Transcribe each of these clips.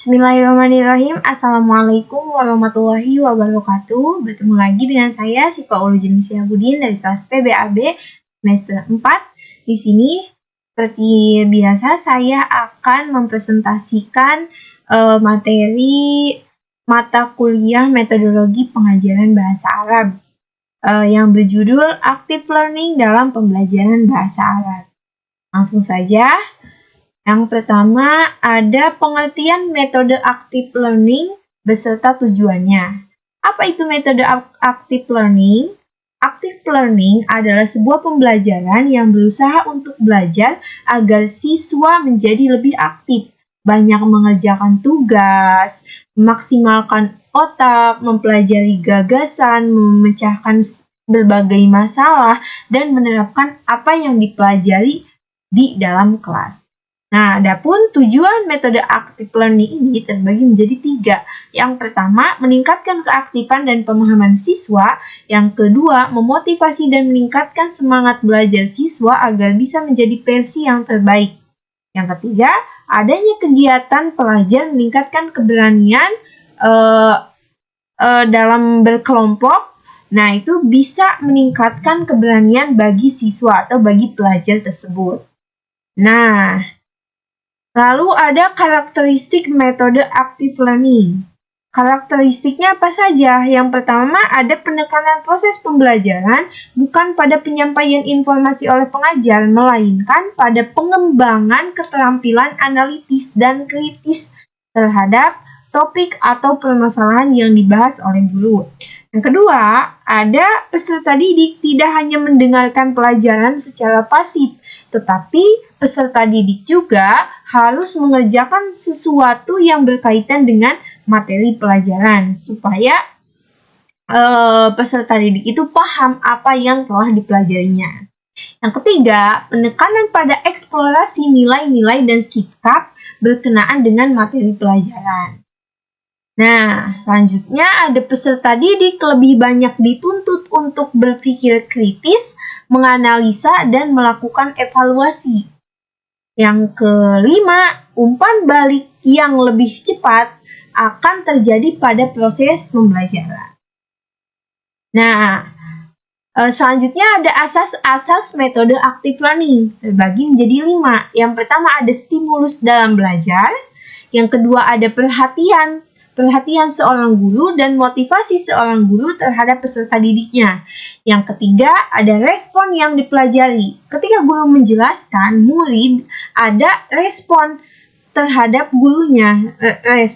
Bismillahirrahmanirrahim. Assalamualaikum warahmatullahi wabarakatuh. Bertemu lagi dengan saya Siva Ulujunisya Budin dari kelas PBAB semester 4. Di sini seperti biasa saya akan mempresentasikan materi mata kuliah metodologi pengajaran bahasa Arab yang berjudul Active Learning dalam pembelajaran bahasa Arab. Langsung saja. Yang pertama ada pengertian metode active learning beserta tujuannya. Apa itu metode active learning? Active learning adalah sebuah pembelajaran yang berusaha untuk belajar agar siswa menjadi lebih aktif, banyak mengerjakan tugas, memaksimalkan otak, mempelajari gagasan, memecahkan berbagai masalah, dan menerapkan apa yang dipelajari di dalam kelas. Nah, adapun tujuan metode active learning ini terbagi menjadi 3. Yang pertama, meningkatkan keaktifan dan pemahaman siswa. Yang kedua, memotivasi dan meningkatkan semangat belajar siswa agar bisa menjadi versi yang terbaik. Yang ketiga, adanya kegiatan pelajar meningkatkan keberanian dalam berkelompok. Nah, itu bisa meningkatkan keberanian bagi siswa atau bagi pelajar tersebut. Nah, lalu ada karakteristik metode active learning. Karakteristiknya apa saja? Yang pertama ada penekanan proses pembelajaran bukan pada penyampaian informasi oleh pengajar, melainkan pada pengembangan keterampilan analitis dan kritis terhadap topik atau permasalahan yang dibahas oleh guru. Yang kedua, ada peserta didik tidak hanya mendengarkan pelajaran secara pasif, tetapi peserta didik juga harus mengerjakan sesuatu yang berkaitan dengan materi pelajaran supaya peserta didik itu paham apa yang telah dipelajarinya. Yang ketiga, penekanan pada eksplorasi nilai-nilai dan sikap berkenaan dengan materi pelajaran. Nah, selanjutnya ada peserta didik lebih banyak dituntut untuk berpikir kritis, menganalisa, dan melakukan evaluasi. Yang kelima, umpan balik yang lebih cepat akan terjadi pada proses pembelajaran. Nah, selanjutnya ada asas-asas metode active learning, terbagi menjadi 5. Yang pertama ada stimulus dalam belajar, yang kedua ada perhatian seorang guru dan motivasi seorang guru terhadap peserta didiknya. Yang ketiga, ada respon yang dipelajari. Ketika guru menjelaskan, murid ada respon terhadap gurunya.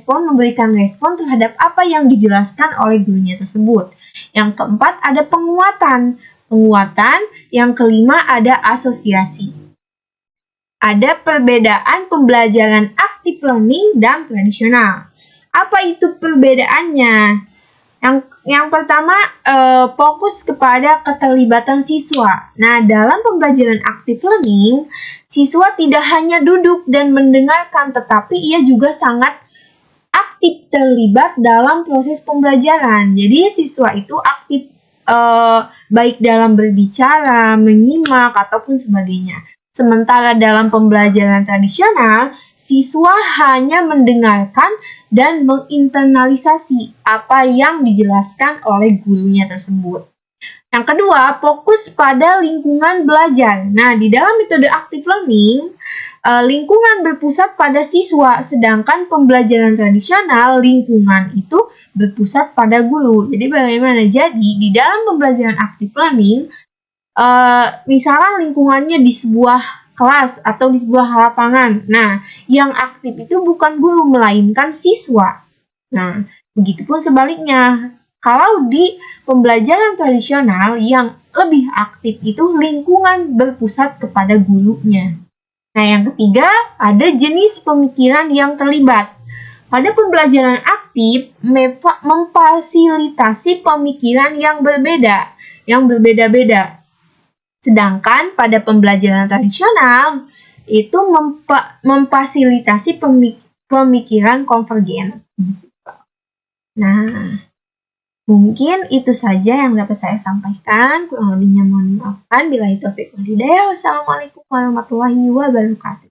Memberikan respon terhadap apa yang dijelaskan oleh gurunya tersebut. Yang keempat, ada penguatan. Yang kelima, ada asosiasi. Ada perbedaan pembelajaran active learning dan tradisional. Apa itu perbedaannya? Yang pertama, fokus kepada keterlibatan siswa. Nah, dalam pembelajaran active learning, siswa tidak hanya duduk dan mendengarkan, tetapi ia juga sangat aktif terlibat dalam proses pembelajaran. Jadi, siswa itu aktif baik dalam berbicara, menyimak, ataupun sebagainya. Sementara dalam pembelajaran tradisional, siswa hanya mendengarkan dan menginternalisasi apa yang dijelaskan oleh gurunya tersebut. Yang kedua, fokus pada lingkungan belajar. Nah, di dalam metode active learning, lingkungan berpusat pada siswa, sedangkan pembelajaran tradisional, lingkungan itu berpusat pada guru. Jadi bagaimana? Jadi, di dalam pembelajaran active learning, misalnya lingkungannya di sebuah kelas atau di sebuah lapangan. Nah, yang aktif itu bukan guru, melainkan siswa. Nah, begitupun sebaliknya. Kalau di pembelajaran tradisional, yang lebih aktif itu lingkungan berpusat kepada gurunya. Nah, yang ketiga, ada jenis pemikiran yang terlibat. Pada pembelajaran aktif, memfasilitasi pemikiran yang berbeda-beda. Sedangkan pada pembelajaran tradisional itu memfasilitasi pemikiran konvergen. Nah, mungkin itu saja yang dapat saya sampaikan. Kurang lebihnya mohon maafkan. Billahi taufiq wal hidayah. Wassalamualaikum warahmatullahi wabarakatuh.